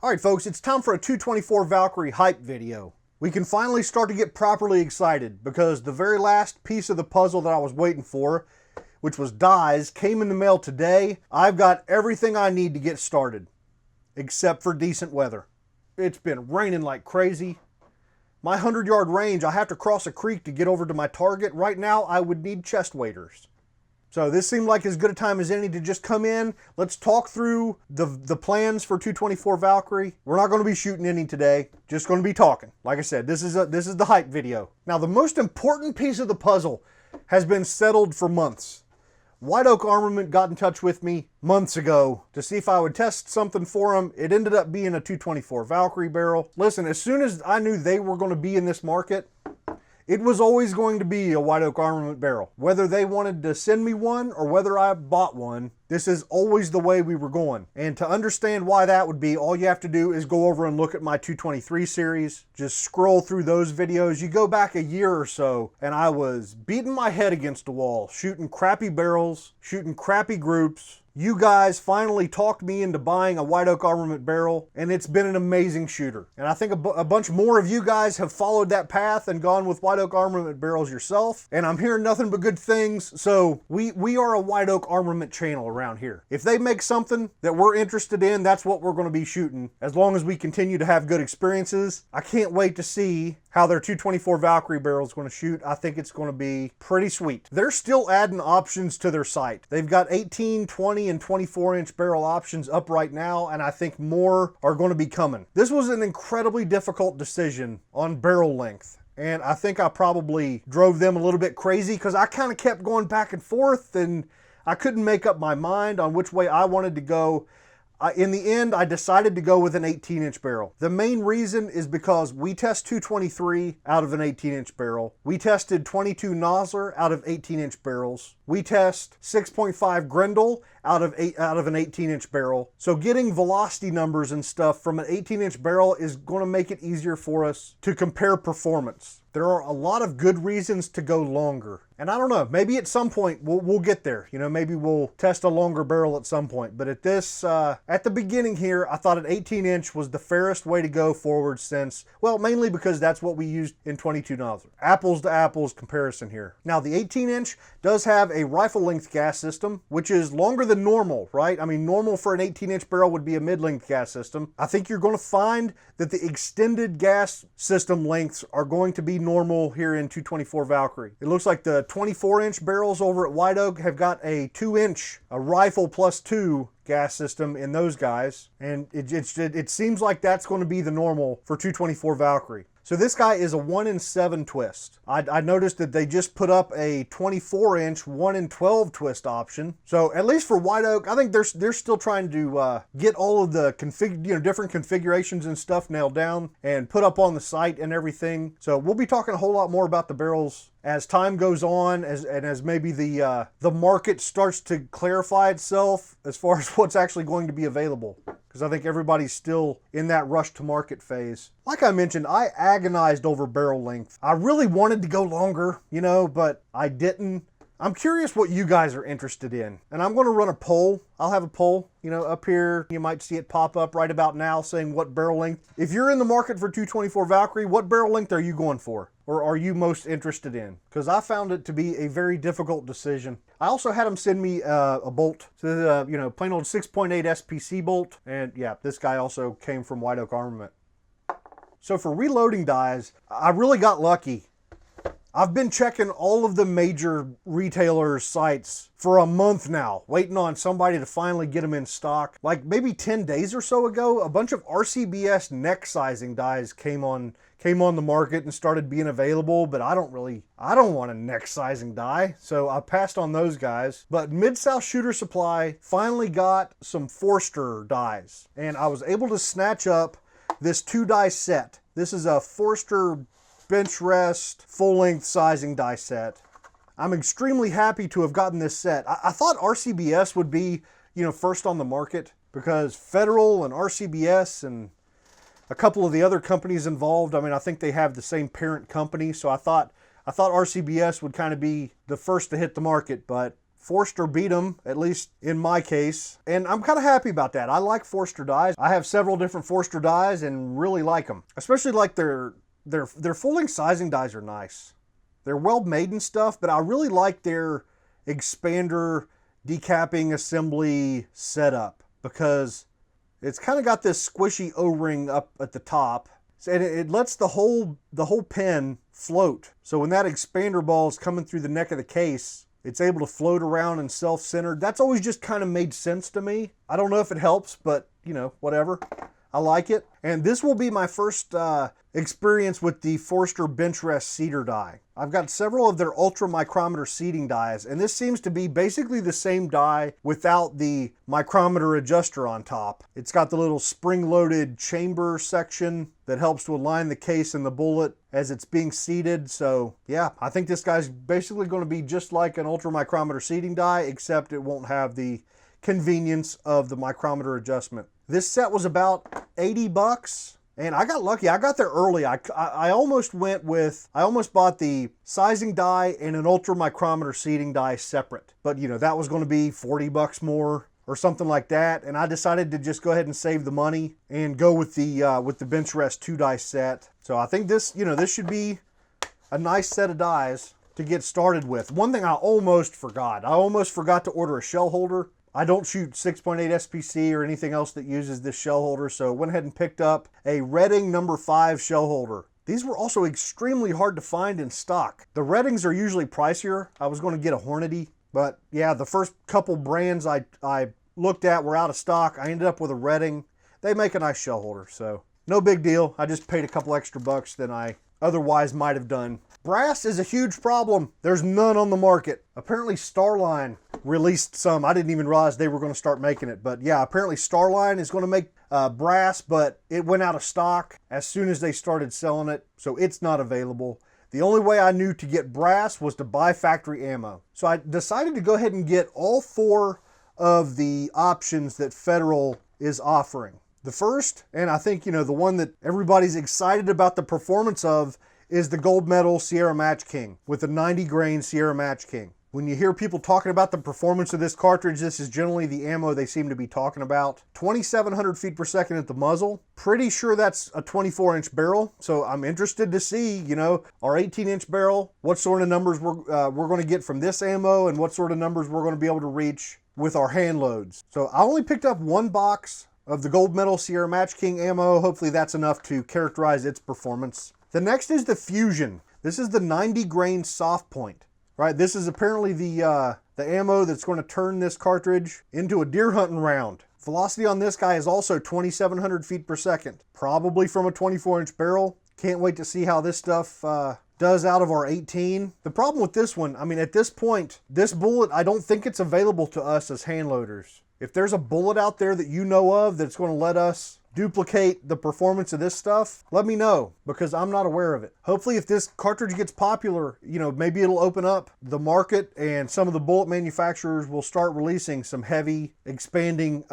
Alright folks, it's time for a 224 Valkyrie hype video. We can finally start to get properly excited because the very last piece of the puzzle that I was waiting for, which was dies, came in the mail today. I've got everything I need to get started, except for decent weather. It's been raining like crazy. My 100-yard range, I have to cross a creek to get over to my target. Right now, I would need chest waders. So this seemed like as good a time as any to just come in. Let's talk through the plans for 224 Valkyrie. We're not going to be shooting any today, just going to be talking. Like I said, this is the hype video. Now the most important piece of the puzzle has been settled for months. White Oak Armament got in touch with me months ago to see if I would test something for them. It ended up being a 224 Valkyrie barrel. Listen, as soon as I knew they were going to be in this market, it was always going to be a White Oak Armament barrel. Whether they wanted to send me one or whether I bought one, this is always the way we were going. And to understand why that would be, all you have to do is go over and look at my 223 series. Just scroll through those videos. You go back a year or so, and I was beating my head against the wall, shooting crappy barrels, shooting crappy groups. You guys finally talked me into buying a White Oak Armament barrel, and it's been an amazing shooter. And I think a bunch more of you guys have followed that path and gone with White Oak Armament barrels yourself, and I'm hearing nothing but good things. So we are a White Oak Armament channel around here. If they make something that we're interested in, that's what we're going to be shooting, as long as we continue to have good experiences. I can't wait to see how their 224 Valkyrie barrel is going to shoot. I think it's going to be pretty sweet. They're still adding options to their site. They've got 18, 20, and 24-inch barrel options up right now, and I think more are going to be coming. This was an incredibly difficult decision on barrel length, and I think I probably drove them a little bit crazy because I kind of kept going back and forth, and I couldn't make up my mind on which way I wanted to go. In the end, I decided to go with an 18-inch barrel. The main reason is because we test 223 out of an 18-inch barrel. We tested 22 Nosler out of 18-inch barrels. We test 6.5 Grendel out of an 18-inch barrel. So getting velocity numbers and stuff from an 18-inch barrel is going to make it easier for us to compare performance. There are a lot of good reasons to go longer. And I don't know, maybe at some point we'll get there. You know, maybe we'll test a longer barrel at some point. But at the beginning here, I thought an 18-inch was the fairest way to go forward since, well, mainly because that's what we used in 22 Nosler. Apples to apples comparison here. Now the 18-inch does have a rifle length gas system, which is longer than normal, right? I mean, normal for an 18-inch barrel would be a mid-length gas system. I think you're going to find that the extended gas system lengths are going to be normal here in 224 Valkyrie. It looks like the 24-inch barrels over at White Oak have got a 2-inch, a rifle plus 2 gas system in those guys, and it seems like that's going to be the normal for 224 Valkyrie. So this guy is a 1-in-7 twist. I noticed that they just put up a 24-inch 1-in-12 twist option. So at least for White Oak, I think they're still trying to get all of the different configurations and stuff nailed down and put up on the site and everything. So we'll be talking a whole lot more about the barrels as time goes on, as maybe the market starts to clarify itself as far as what's actually going to be available. Because I think everybody's still in that rush to market phase. Like I mentioned, I agonized over barrel length. I really wanted to go longer, but I didn't. I'm curious what you guys are interested in. And I'm going to run a poll. I'll have a poll, up here. You might see it pop up right about now saying what barrel length. If you're in the market for 224 Valkyrie, what barrel length are you going for? Or are you most interested in? Because I found it to be a very difficult decision. I also had them send me a bolt. So, plain old 6.8 SPC bolt. And yeah, this guy also came from White Oak Armament. So for reloading dies, I really got lucky. I've been checking all of the major retailers' sites for a month now, waiting on somebody to finally get them in stock. Like maybe 10 days or so ago, a bunch of RCBS neck sizing dies came on the market and started being available, but I don't want a neck sizing die, so I passed on those guys. But Mid-South Shooter Supply finally got some Forster dies, and I was able to snatch up this 2-die set. This is a Forster bench rest, full-length sizing die set. I'm extremely happy to have gotten this set. I thought RCBS would be, first on the market because Federal and RCBS and a couple of the other companies involved, I think they have the same parent company, so I thought RCBS would kind of be the first to hit the market, but Forster beat them, at least in my case. And I'm kind of happy about that. I like Forster dies. I have several different Forster dies and really like them. Especially like their full-length sizing dies are nice. They're well made and stuff, but I really like their expander decapping assembly setup because it's kind of got this squishy O-ring up at the top. And it lets the whole pin float. So when that expander ball is coming through the neck of the case, it's able to float around and self-centered. That's always just kind of made sense to me. I don't know if it helps, but you know, whatever. I like it. And this will be my first experience with the Forster bench rest seater die. I've got several of their ultra micrometer seating dies, and this seems to be basically the same die without the micrometer adjuster on top. It's got the little spring-loaded chamber section that helps to align the case and the bullet as it's being seated. So yeah, I think this guy's basically going to be just like an ultra micrometer seating die, except it won't have the convenience of the micrometer adjustment. This set was about 80 bucks. And I got lucky. I got there early. I almost bought the sizing die and an ultra micrometer seating die separate. But you know, that was going to be 40 bucks more or something like that. And I decided to just go ahead and save the money and go with the bench rest 2 die set. So I think this, you know, this should be a nice set of dies to get started with. One thing I almost forgot to order a shell holder. I don't shoot 6.8 SPC or anything else that uses this shell holder, so went ahead and picked up a Redding number 5 shell holder. These were also extremely hard to find in stock. The Reddings are usually pricier. I was going to get a Hornady, but yeah, the first couple brands I looked at were out of stock. I ended up with a Redding. They make a nice shell holder, so no big deal. I just paid a couple extra bucks than I otherwise might have done. Brass is a huge problem. There's none on the market. Apparently Starline released some. I didn't even realize they were going to start making it. But yeah, apparently Starline is going to make brass, but it went out of stock as soon as they started selling it. So it's not available. The only way I knew to get brass was to buy factory ammo. So I decided to go ahead and get all 4 of the options that Federal is offering. The first, and I think, you know, the one that everybody's excited about the performance of, is the gold medal Sierra Match King with the 90 grain Sierra Match King. When you hear people talking about the performance of this cartridge, this is generally the ammo they seem to be talking about. 2,700 feet per second at the muzzle. Pretty sure that's a 24-inch barrel. So I'm interested to see, you know, our 18-inch barrel, what sort of numbers we're going to get from this ammo and what sort of numbers we're going to be able to reach with our hand loads. So I only picked up 1 box of the gold medal Sierra Match King ammo. Hopefully that's enough to characterize its performance. The next is the Fusion. This is the 90 grain soft point, right? This is apparently the ammo that's going to turn this cartridge into a deer hunting round. Velocity on this guy is also 2,700 feet per second, probably from a 24-inch barrel. Can't wait to see how this stuff does out of our 18. The problem with this one, I mean, at this point, this bullet, I don't think it's available to us as hand loaders. If there's a bullet out there that you know of that's going to let us duplicate the performance of this stuff, let me know, because I'm not aware of it. Hopefully if this cartridge gets popular, you know, maybe it'll open up the market and some of the bullet manufacturers will start releasing some heavy, expanding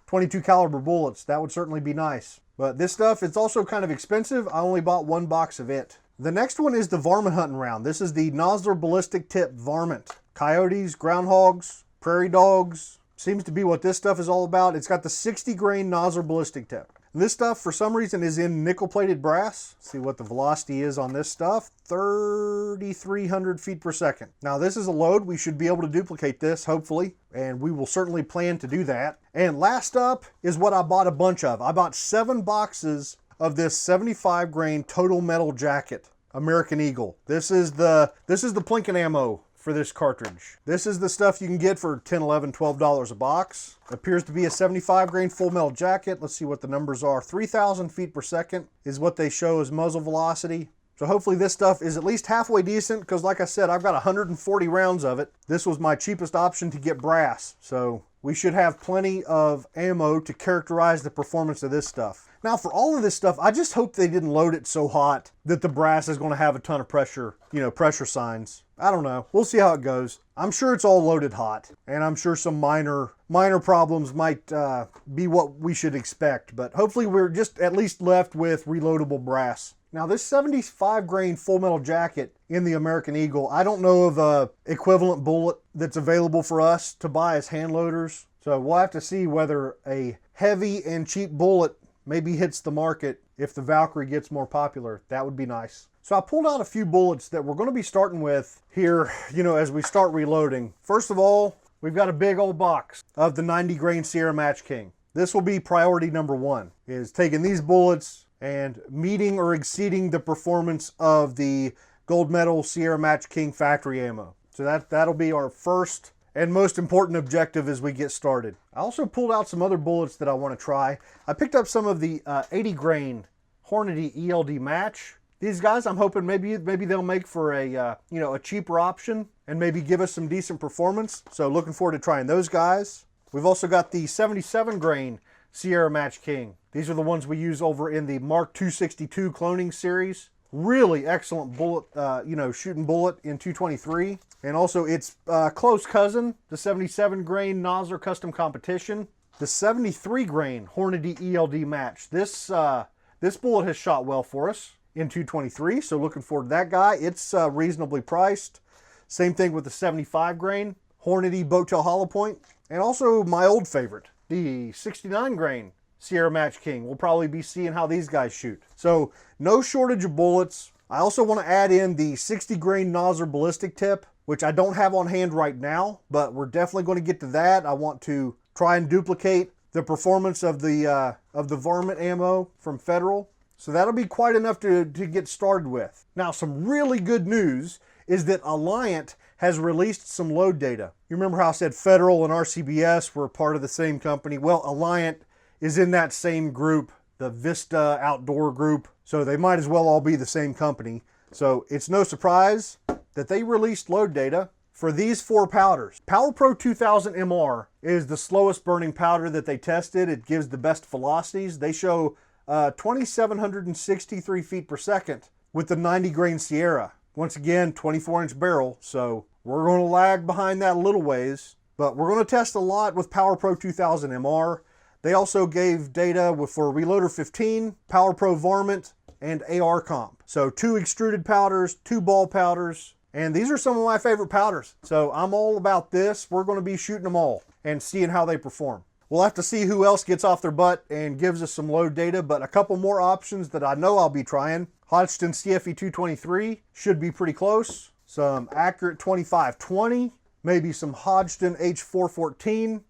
22 caliber bullets. That would certainly be nice. But this stuff, it's also kind of expensive. I only bought 1 box of it. The next one is the varmint hunting round. This is the Nosler ballistic tip varmint. Coyotes, groundhogs, prairie dogs, seems to be what this stuff is all about. It's got the 60 grain Nosler ballistic tip. And this stuff, for some reason, is in nickel-plated brass. Let's see what the velocity is on this stuff. 3,300 feet per second. Now, this is a load. We should be able to duplicate this, hopefully, and we will certainly plan to do that. And last up is what I bought a bunch of. I bought 7 boxes of this 75 grain total metal jacket, American Eagle. This is the Plinken ammo for this cartridge. This is the stuff you can get for $10, $11, $12 a box. Appears to be a 75 grain full metal jacket. Let's see what the numbers are. 3,000 feet per second is what they show as muzzle velocity. So hopefully this stuff is at least halfway decent, because like I said, I've got 140 rounds of it. This was my cheapest option to get brass. So we should have plenty of ammo to characterize the performance of this stuff. Now for all of this stuff, I just hope they didn't load it so hot that the brass is going to have a ton of pressure, you know, pressure signs. I don't know. We'll see how it goes. I'm sure it's all loaded hot, and I'm sure some minor problems might be what we should expect, but hopefully we're just at least left with reloadable brass. Now this 75 grain full metal jacket in the American Eagle, I don't know of a equivalent bullet that's available for us to buy as hand loaders. So we'll have to see whether a heavy and cheap bullet maybe hits the market if the Valkyrie gets more popular. That would be nice. So I pulled out a few bullets that we're going to be starting with here, as we start reloading. First of all, we've got a big old box of the 90 grain Sierra Match King. This will be priority number one, is taking these bullets and meeting or exceeding the performance of the gold medal Sierra Match King factory ammo. So that'll be our first and most important objective as we get started. I also pulled out some other bullets that I want to try. I picked up some of the 80 grain Hornady ELD Match. These guys, I'm hoping maybe they'll make for a cheaper option and maybe give us some decent performance. So looking forward to trying those guys. We've also got the 77 grain Sierra Match King. These are the ones we use over in the Mark 262 cloning series. Really excellent bullet, shooting bullet in 223. And also its close cousin, the 77 grain Nosler Custom Competition. The 73 grain Hornady ELD Match. This bullet has shot well for us in 223, so looking forward to that guy. It's reasonably priced. Same thing with the 75 grain Hornady Boattail Hollow Point. And also my old favorite, the 69 grain Sierra Match King. We'll probably be seeing how these guys shoot. So no shortage of bullets. I also want to add in the 60 grain Nosler ballistic tip, which I don't have on hand right now, but we're definitely going to get to that. I want to try and duplicate the performance of the varmint ammo from Federal. So that'll be quite enough to get started with. Now, some really good news is that Alliant has released some load data. You remember how I said Federal and RCBS were part of the same company? Well, Alliant is in that same group, the Vista Outdoor group. So they might as well all be the same company. So it's no surprise that they released load data for these four powders. Power Pro 2000 MR is the slowest burning powder that they tested. It gives the best velocities. They show 2,763 feet per second with the 90 grain Sierra. Once again, 24-inch barrel, so we're going to lag behind that a little ways, but we're going to test a lot with Power Pro 2000 MR. They also gave data for Reloader 15, Power Pro Varmint, and AR Comp. So 2 extruded powders, 2 ball powders, and these are some of my favorite powders. So I'm all about this. We're going to be shooting them all and seeing how they perform. We'll have to see who else gets off their butt and gives us some load data, but a couple more options that I know I'll be trying. Hodgdon CFE 223 should be pretty close. Some Accurate 2520, maybe some Hodgdon H414.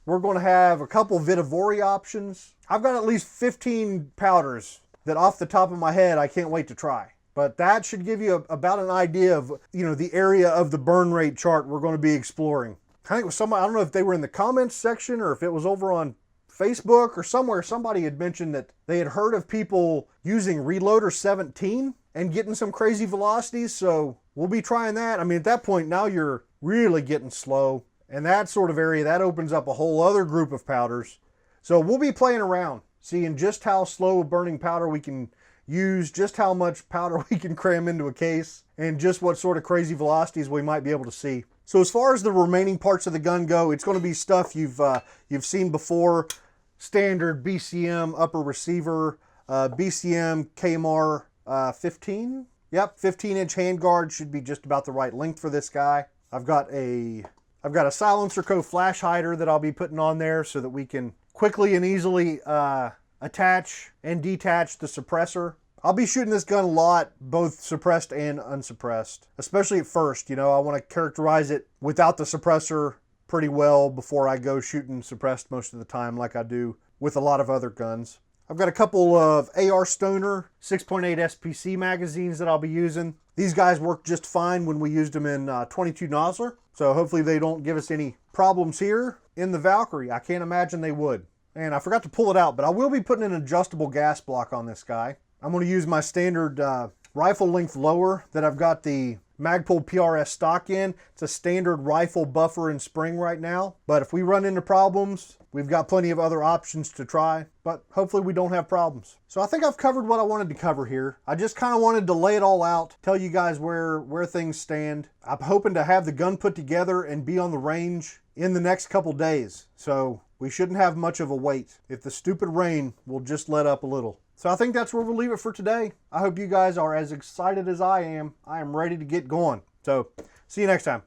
We're going to have a couple Vitivori options. I've got at least 15 powders that off the top of my head I can't wait to try. But that should give you about an idea of, the area of the burn rate chart we're going to be exploring. I think it was somebody, I don't know if they were in the comments section or if it was over on Facebook or somewhere, somebody had mentioned that they had heard of people using Reloader 17 and getting some crazy velocities. So we'll be trying that. I mean, at that point, now you're really getting slow. And that sort of area, that opens up a whole other group of powders. So we'll be playing around, seeing just how slow a burning powder we can use, just how much powder we can cram into a case, and just what sort of crazy velocities we might be able to see. So as far as the remaining parts of the gun go, it's going to be stuff you've seen before. Standard BCM upper receiver, BCM KMR 15. Yep, 15-inch handguard should be just about the right length for this guy. I've got a Silencer Co. flash hider that I'll be putting on there so that we can quickly and easily attach and detach the suppressor. I'll be shooting this gun a lot, both suppressed and unsuppressed, especially at first. I want to characterize it without the suppressor pretty well before I go shooting suppressed most of the time like I do with a lot of other guns. I've got a couple of AR Stoner 6.8 SPC magazines that I'll be using. These guys work just fine when we used them in 22 Nosler, so hopefully they don't give us any problems here in the Valkyrie. I can't imagine they would. And I forgot to pull it out, but I will be putting an adjustable gas block on this guy. I'm going to use my standard rifle length lower that I've got the Magpul PRS stock in. It's a standard rifle buffer and spring right now, but if we run into problems, we've got plenty of other options to try, but hopefully we don't have problems. So I think I've covered what I wanted to cover here. I just kind of wanted to lay it all out, tell you guys where things stand. I'm hoping to have the gun put together and be on the range in the next couple days. So we shouldn't have much of a wait if the stupid rain will just let up a little. So I think that's where we'll leave it for today. I hope you guys are as excited as I am. I am ready to get going. So see you next time.